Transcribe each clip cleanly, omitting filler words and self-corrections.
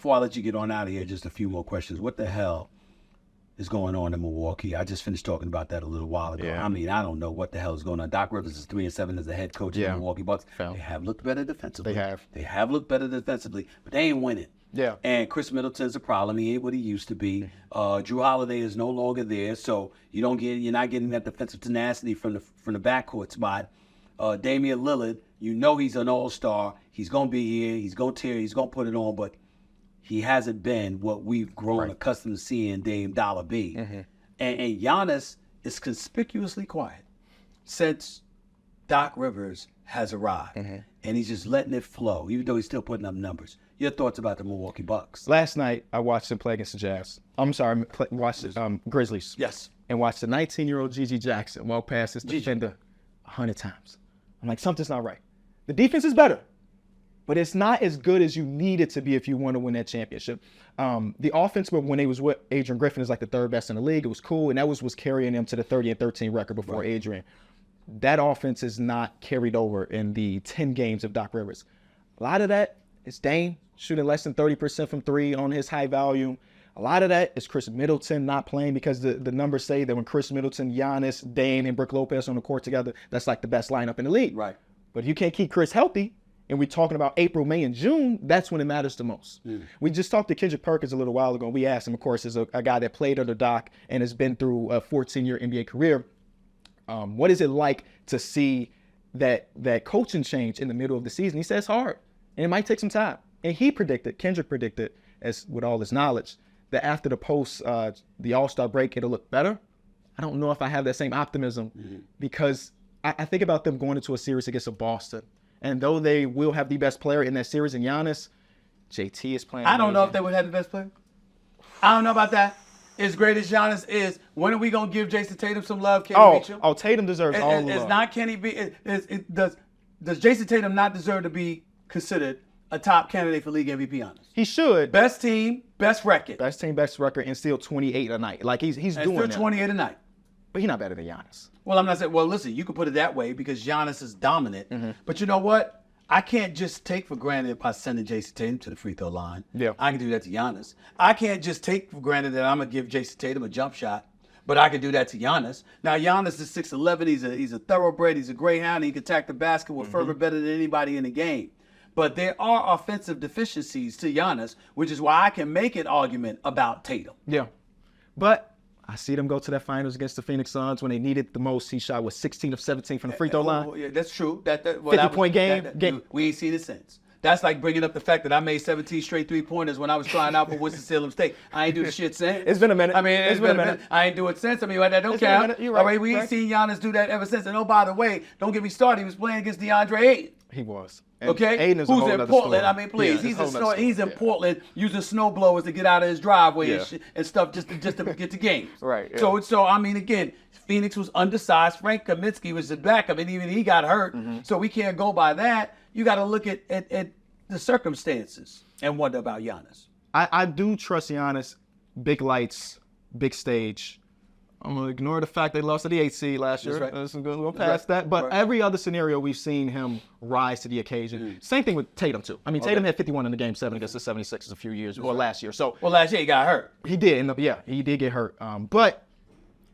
before I let you get on out of here, just a few more questions. What the hell is going on in Milwaukee? I just finished talking about that a little while ago. Yeah. I mean, I don't know what the hell is going on. Doc Rivers is 3-7 as the head coach of the Milwaukee Bucks. Fell. They have looked better defensively. They have looked better defensively, but they ain't winning. Yeah. And Chris Middleton's a problem. He ain't what he used to be. Drew Holiday is no longer there, so you're not getting that defensive tenacity from the backcourt spot. Damian Lillard, you know he's an all-star. He's gonna be here. He's gonna tear. He's gonna put it on, but he hasn't been what we've grown accustomed to seeing Dame Dollar be. And Giannis is conspicuously quiet since Doc Rivers has arrived, and he's just letting it flow, even though he's still putting up numbers. Your thoughts about the Milwaukee Bucks? Last night, I watched him play against the Jazz. I'm sorry, watched the Grizzlies. Yes. And watched the 19-year-old Gigi Jackson walk past his defender 100 times. I'm like, something's not right. The defense is better, but it's not as good as you need it to be if you want to win that championship. The offense, when they was with Adrian Griffin, is like the third best in the league. It was cool, and that was carrying them to the 30-13 record before Adrian. That offense is not carried over in the 10 games of Doc Rivers. A lot of that is Dame shooting less than 30% from three on his high volume. A lot of that is Chris Middleton not playing because the numbers say that when Chris Middleton, Giannis, Dame, and Brook Lopez on the court together, that's like the best lineup in the league. Right. But if you can't keep Chris healthy, and we're talking about April, May, and June, that's when it matters the most. We just talked to Kendrick Perkins a little while ago. We asked him, of course, as a guy that played under Doc and has been through a 14-year NBA career, what is it like to see that coaching change in the middle of the season? He says it's hard, and it might take some time. And Kendrick predicted, as with all his knowledge, that after the All-Star break, it'll look better. I don't know if I have that same optimism because I think about them going into a series against Boston. And though they will have the best player in that series in Giannis, JT is playing. I don't know if they would have the best player. I don't know about that. As great as Giannis is, when are we going to give Jason Tatum some love? Can he reach him? Oh, Tatum deserves all the love. It's not, can he be? Does Jason Tatum not deserve to be considered a top candidate for league MVP honors? He should. Best team, best record. Best team, best record, and still 28 a night. Like he's doing still that. 28 a night. But he's not better than Giannis. Well, I'm not saying. Well, listen, you can put it that way because Giannis is dominant. But you know what? I can't just take for granted by sending Jason Tatum to the free throw line. Yeah. I can do that to Giannis. I can't just take for granted that I'm gonna give Jason Tatum a jump shot, but I can do that to Giannis. Now Giannis is 6'11". He's a thoroughbred. He's a greyhound. He can attack the basket with fervor better than anybody in the game. But there are offensive deficiencies to Giannis, which is why I can make an argument about Tatum. Yeah. But I see them go to that finals against the Phoenix Suns when they needed the most. He shot with 16 of 17 from the free throw line. Yeah, that's true. 50-point game. We ain't seen it since. That's like bringing up the fact that I made 17 straight three-pointers when I was trying out for Winston-Salem State. I ain't do the shit since. It's been a minute. I mean, it's been a minute. I ain't do it since. I mean, that don't count. You're right. All right, we ain't seen Giannis do that ever since. And oh, by the way, don't get me started. He was playing against DeAndre Ayton. He was. Okay, Aiden is who's a whole in other Portland? story. I mean, please, Yeah, he's in Portland using snow blowers to get out of his driveway Yeah. and stuff just to get to games. Right, yeah. So I mean, again, Phoenix was undersized. Frank Kaminsky was the backup, and even he got hurt. So we can't go by that. You got to look at the circumstances and wonder about Giannis. I do trust Giannis. Big lights, big stage. I'm going to ignore the fact they lost to the 8th seed last year. Right. Let's go past that. But every other scenario, we've seen him rise to the occasion. Same thing with Tatum, too. I mean, Tatum had 51 in the Game 7 against the 76ers a few years, or last year. So last year he got hurt. He did. He did get hurt. But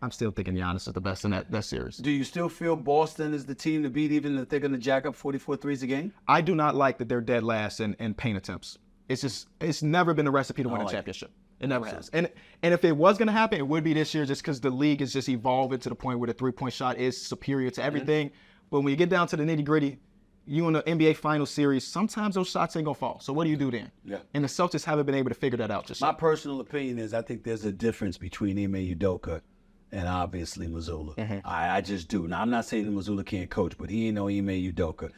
I'm still thinking Giannis is the best in that series. Do you still feel Boston is the team to beat, even if they're going to jack up 44 threes a game? I do not like that they're dead last in paint attempts. It's never been a recipe to win a championship. It never has. And if it was going to happen, it would be this year just because the league is just evolving to the point where the three-point shot is superior to everything. But when you get down to the nitty-gritty, you in the NBA Finals series, sometimes those shots ain't going to fall. So what do you do then? Yeah. And the Celtics haven't been able to figure that out just yet. My personal opinion is I think there's a difference between Ime Udoka and obviously Mazzulla. I just do. Now, I'm not saying that Mazzulla can't coach, but he ain't no Ime Udoka.